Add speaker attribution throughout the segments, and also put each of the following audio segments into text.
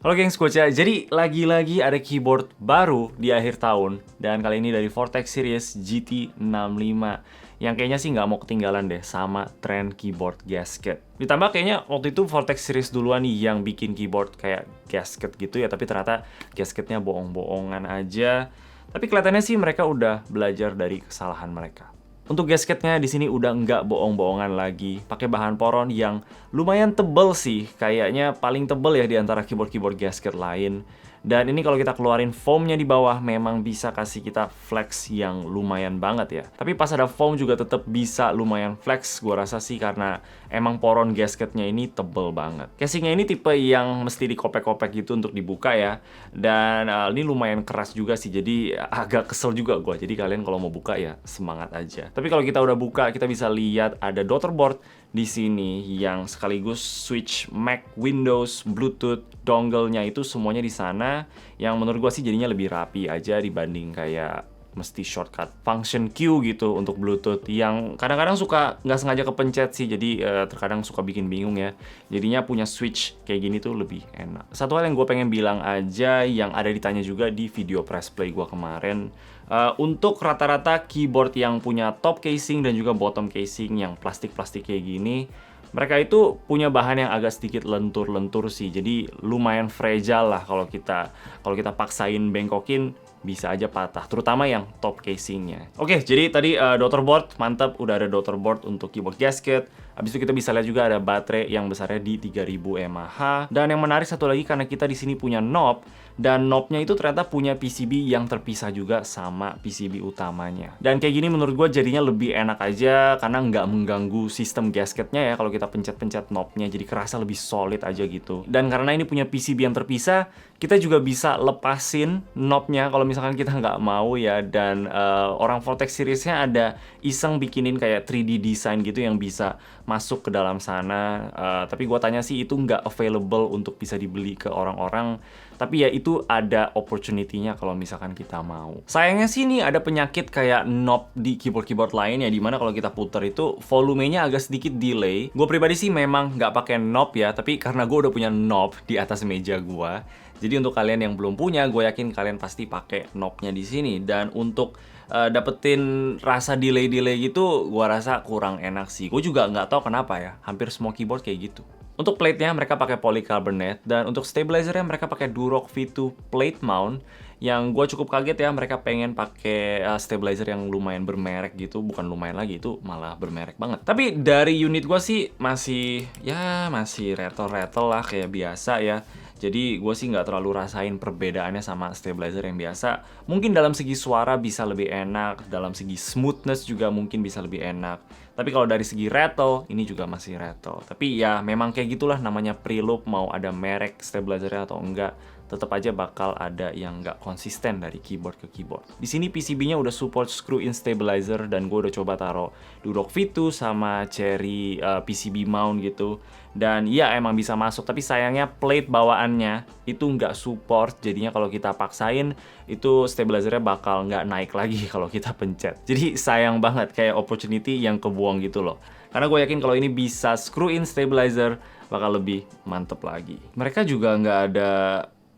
Speaker 1: Halo gengs, Koca. Jadi lagi-lagi ada keyboard baru di akhir tahun. Dan kali ini dari Vortex Series GT65. Yang kayaknya sih nggak mau ketinggalan deh sama tren keyboard gasket. Ditambah kayaknya waktu itu Vortex Series duluan nih yang bikin keyboard kayak gasket gitu ya. Tapi ternyata gasketnya bohong-bohongan aja. Tapi kelihatannya sih mereka udah belajar dari kesalahan mereka. Untuk gasketnya di sini udah nggak bohong-bohongan lagi, pakai bahan poron yang lumayan tebel sih, kayaknya paling tebel ya di antara keyboard-keyboard gasket lain. Dan ini kalau kita keluarin foamnya di bawah memang bisa kasih kita flex yang lumayan banget ya. Tapi pas ada foam juga tetap bisa lumayan flex, gua rasa sih karena emang poron gasketnya ini tebel banget. Casingnya ini tipe yang mesti dikopek-kopek gitu untuk dibuka ya. Dan ini lumayan keras juga sih, jadi agak kesel juga gua. Jadi kalian kalau mau buka ya semangat aja. Tapi kalau kita udah buka, kita bisa lihat ada daughterboard di sini yang sekaligus switch Mac, Windows, Bluetooth, dongle-nya itu semuanya di sana. Yang menurut gua sih jadinya lebih rapi aja dibanding kayak mesti shortcut function Q gitu untuk Bluetooth yang kadang-kadang suka nggak sengaja kepencet sih, jadi terkadang suka bikin bingung ya. Jadinya punya switch kayak gini tuh lebih enak. Satu hal yang gue pengen bilang aja yang ada ditanya juga di video press play gue kemarin, untuk rata-rata keyboard yang punya top casing dan juga bottom casing yang plastik-plastik kayak gini, mereka itu punya bahan yang agak sedikit lentur-lentur sih. Jadi lumayan fragile lah kalau kita paksain bengkokin bisa aja patah, terutama yang top casingnya. Oke, jadi tadi daughterboard mantap, udah ada daughterboard untuk keyboard gasket. Habis itu kita bisa lihat juga ada baterai yang besarnya di 3000 mAh. Dan yang menarik satu lagi karena kita di sini punya knob, dan knobnya itu ternyata punya PCB yang terpisah juga sama PCB utamanya. Dan kayak gini menurut gue jadinya lebih enak aja karena nggak mengganggu sistem gasketnya ya kalau kita pencet-pencet knobnya, jadi kerasa lebih solid aja gitu. Dan karena ini punya PCB yang terpisah, kita juga bisa lepasin knobnya kalau misalkan kita nggak mau ya. Dan orang Vortex Series-nya ada iseng bikinin kayak 3D design gitu yang bisa masuk ke dalam sana. Tapi gua tanya sih itu nggak available untuk bisa dibeli ke orang-orang. Tapi ya itu ada opportunity-nya kalau misalkan kita mau. Sayangnya sih nih ada penyakit kayak knob di keyboard-keyboard lain ya, dimana kalau kita puter itu volumenya agak sedikit delay. Gue pribadi sih memang nggak pakai knob ya, tapi karena gue udah punya knob di atas meja gue. Jadi untuk kalian yang belum punya, gue yakin kalian pasti pakai knobnya di sini. Dan untuk dapetin rasa delay-delay gitu, gue rasa kurang enak sih. Gue juga nggak tahu kenapa ya, hampir semua keyboard kayak gitu. Untuk plate-nya mereka pakai polycarbonate, dan untuk stabilizer-nya mereka pakai Durock V2 plate mount. Yang gue cukup kaget ya, mereka pengen pakai stabilizer yang lumayan bermerek gitu. Bukan lumayan lagi, itu malah bermerek banget. Tapi dari unit gue sih masih rattle-rattle lah kayak biasa ya. Jadi gue sih nggak terlalu rasain perbedaannya sama stabilizer yang biasa. Mungkin dalam segi suara bisa lebih enak, dalam segi smoothness juga mungkin bisa lebih enak. Tapi kalau dari segi rattle, ini juga masih rattle. Tapi ya memang kayak gitulah namanya preloop, mau ada merek stabilizernya atau enggak, tetap aja bakal ada yang nggak konsisten dari keyboard ke keyboard. Di sini PCB-nya udah support screw-in stabilizer, dan gue udah coba taruh Durock V2 sama Cherry PCB mount gitu. Dan ya emang bisa masuk, tapi sayangnya plate bawaannya itu nggak support. Jadinya kalau kita paksain, itu stabilizernya bakal nggak naik lagi kalau kita pencet. Jadi sayang banget, kayak opportunity yang kebuang gitu loh. Karena gue yakin kalau ini bisa screw-in stabilizer, bakal lebih mantep lagi. Mereka juga nggak ada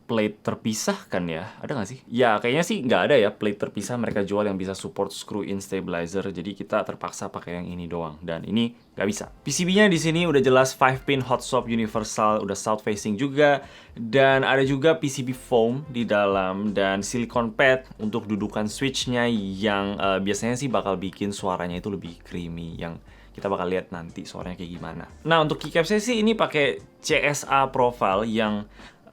Speaker 1: plate terpisah kan ya? Ada nggak sih? Ya kayaknya sih nggak ada ya plate terpisah mereka jual yang bisa support screw-in stabilizer. Jadi kita terpaksa pakai yang ini doang. Dan ini nggak bisa. PCB-nya di sini udah jelas 5-pin hot swap universal, udah south facing juga. Dan ada juga PCB foam di dalam dan silicone pad untuk dudukan switch-nya yang biasanya sih bakal bikin suaranya itu lebih creamy. Yang kita bakal lihat nanti suaranya kayak gimana. Nah untuk keycapsnya sih ini pakai CSA profile yang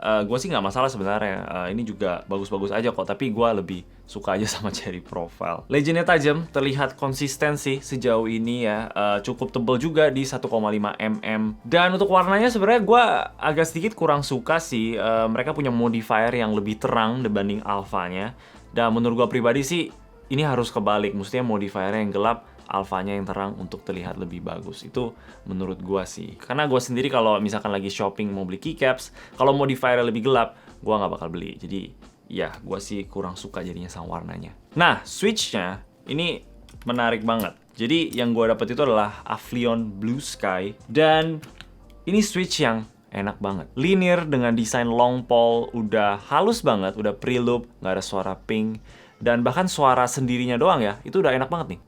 Speaker 1: gue sih nggak masalah sebenarnya. Ini juga bagus-bagus aja kok, tapi gue lebih suka aja sama Cherry profile. Legendnya tajam, terlihat konsisten sih sejauh ini ya. Cukup tebal juga di 1,5 mm. Dan untuk warnanya sebenarnya gue agak sedikit kurang suka sih. Mereka punya modifier yang lebih terang dibanding alfanya. Dan menurut gue pribadi sih ini harus kebalik. Mestinya modifiernya yang gelap, alfanya yang terang untuk terlihat lebih bagus. Itu menurut gua sih. Karena gua sendiri kalau misalkan lagi shopping mau beli keycaps, kalau modifier lebih gelap, gua nggak bakal beli. Jadi ya gua sih kurang suka jadinya sama warnanya. Nah switch-nya ini menarik banget. Jadi yang gua dapet itu adalah Avlion Blue Sky, dan ini switch yang enak banget. Linear dengan desain long pole, udah halus banget, udah pre-loop, nggak ada suara ping, dan bahkan suara sendirinya doang ya, itu udah enak banget nih.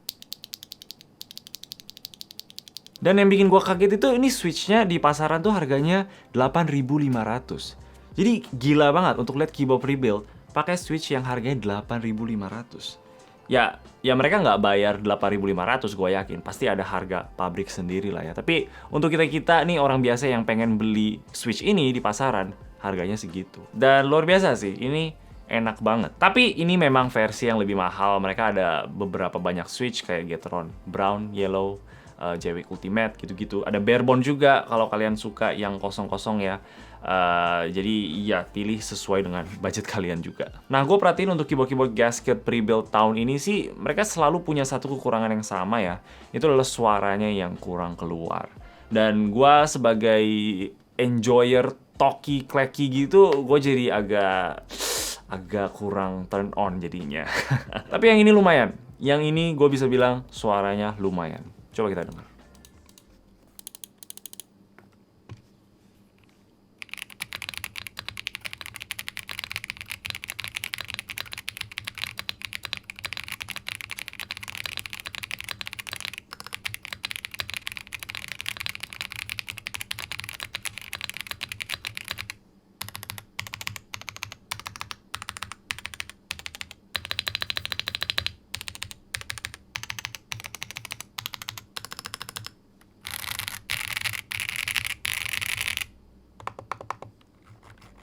Speaker 1: Dan yang bikin gua kaget itu ini switch-nya di pasaran tuh harganya 8.500. Jadi gila banget untuk lihat keyboard pre-built pakai switch yang harganya 8.500. Ya mereka nggak bayar 8.500, gue yakin. Pasti ada harga pabrik sendiri lah ya. Tapi untuk kita-kita nih orang biasa yang pengen beli switch ini di pasaran, harganya segitu. Dan luar biasa sih, ini enak banget. Tapi ini memang versi yang lebih mahal. Mereka ada beberapa banyak switch kayak Gateron Brown, Yellow, JWIC Ultimate gitu-gitu. Ada Barebone juga kalau kalian suka yang kosong-kosong ya. Jadi ya pilih sesuai dengan budget kalian juga. Nah, gue perhatiin untuk keyboard gasket pre-built tahun ini sih mereka selalu punya satu kekurangan yang sama ya. Itu adalah suaranya yang kurang keluar. Dan gue sebagai enjoyer talkie clacky gitu, gue jadi agak kurang turn on jadinya. Tapi yang ini lumayan. Yang ini gue bisa bilang suaranya lumayan. Coba kita dengar.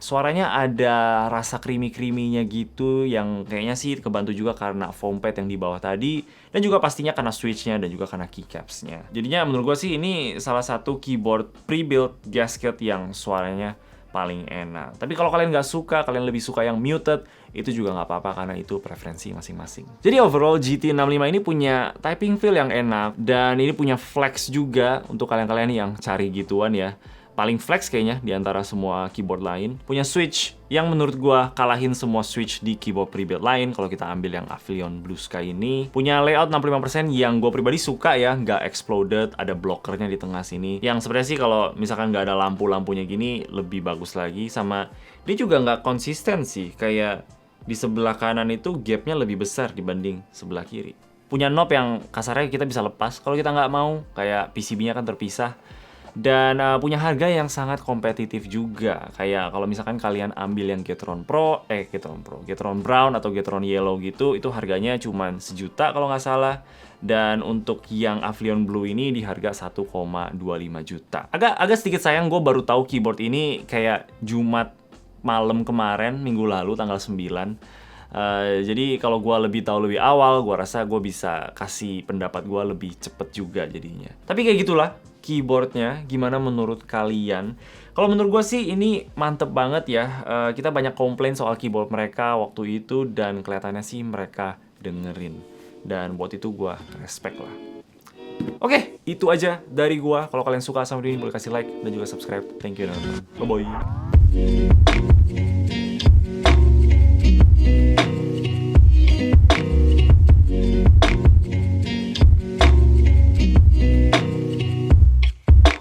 Speaker 1: Suaranya ada rasa creamy-creamy-nya gitu, yang kayaknya sih kebantu juga karena foam pad yang di bawah tadi, dan juga pastinya karena switch-nya dan juga karena keycaps-nya. Jadinya menurut gue sih ini salah satu keyboard pre-built gasket yang suaranya paling enak. Tapi kalau kalian nggak suka, kalian lebih suka yang muted, itu juga nggak apa-apa karena itu preferensi masing-masing. Jadi overall GT65 ini punya typing feel yang enak, dan ini punya flex juga untuk kalian-kalian yang cari gituan ya. Paling flex kayaknya di antara semua keyboard lain. Punya switch yang menurut gua kalahin semua switch di keyboard pre-built lain kalau kita ambil yang Aphelion Blue Sky ini. Punya layout 65% yang gua pribadi suka ya, nggak exploded, ada blockernya di tengah sini. Yang sebenarnya sih kalau misalkan nggak ada lampu-lampunya gini lebih bagus lagi. Sama dia juga nggak konsisten sih, kayak di sebelah kanan itu gapnya lebih besar dibanding sebelah kiri. Punya knob yang kasarnya kita bisa lepas kalau kita nggak mau, kayak PCB-nya kan terpisah. Dan punya harga yang sangat kompetitif juga. Kayak kalau misalkan kalian ambil yang Gateron Brown atau Gateron Yellow gitu, itu harganya cuma 1 juta kalau nggak salah. Dan untuk yang Aphelion Blue ini di harga 1,25 juta. Agak sedikit sayang gue baru tahu keyboard ini kayak Jumat malam kemarin, minggu lalu tanggal 9. Jadi kalau gue lebih tahu lebih awal, gue rasa gue bisa kasih pendapat gue lebih cepet juga jadinya. Tapi kayak gitulah keyboardnya, gimana menurut kalian? Kalau menurut gue sih ini mantep banget ya. Kita banyak komplain soal keyboard mereka waktu itu, dan kelihatannya sih mereka dengerin. Dan buat itu gue respect lah. Oke, itu aja dari gue. Kalau kalian suka sama video ini boleh kasih like dan juga subscribe. Thank you dan bye-bye.